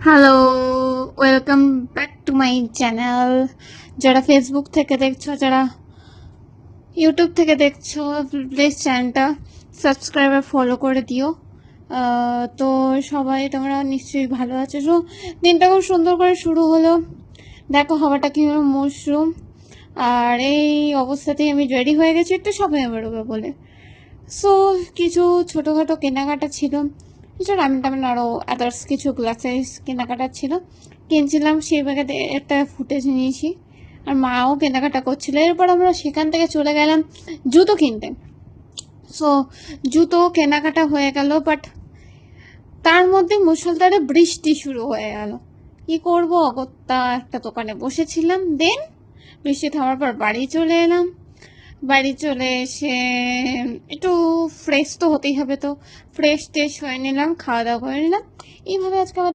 Hello, welcome back to my channel. যারা Facebook থেকে দেখছো, যারা ইউটিউব থেকে দেখছো, প্লিজ চ্যানেলটা সাবস্ক্রাইব আর ফলো করে দিও। তো সবাই তোমরা নিশ্চয়ই ভালো আছো। তো দিনটা খুব সুন্দর করে শুরু হলো। দেখো হাওয়াটা কীভাবে মশরুম, আর এই অবস্থাতেই আমি রেডি হয়ে গেছি একটু শপিংয়ে বেরোবে বলে। সো কিছু ছোটোখাটো কেনাকাটা ছিল, কিছু রামেন টামেন আরও আদার্স কিছু গ্লাসেস কেনাকাটা ছিল, কিনছিলাম। সেই ব্যাগে একটা ফুটেজ নিয়েছি, আর মাও কেনাকাটা করছিল। এরপর আমরা সেখান থেকে চলে গেলাম জুতো কিনতে। সো জুতো কেনাকাটা হয়ে গেল, বাট তার মধ্যে মুষলধারে বৃষ্টি শুরু হয়ে গেল। কি করব, অগত্যা একটা দোকানে বসেছিলাম। দেন বৃষ্টি থামার পর বাড়ি চলে এলাম। বাড়ি চলে এসে একটু ফ্রেশ তো হতেই হবে, তো ফ্রেশ ট্রেশ হয়ে নিলাম, খাওয়া দাওয়া করে নিলাম। এইভাবে আজকে আমার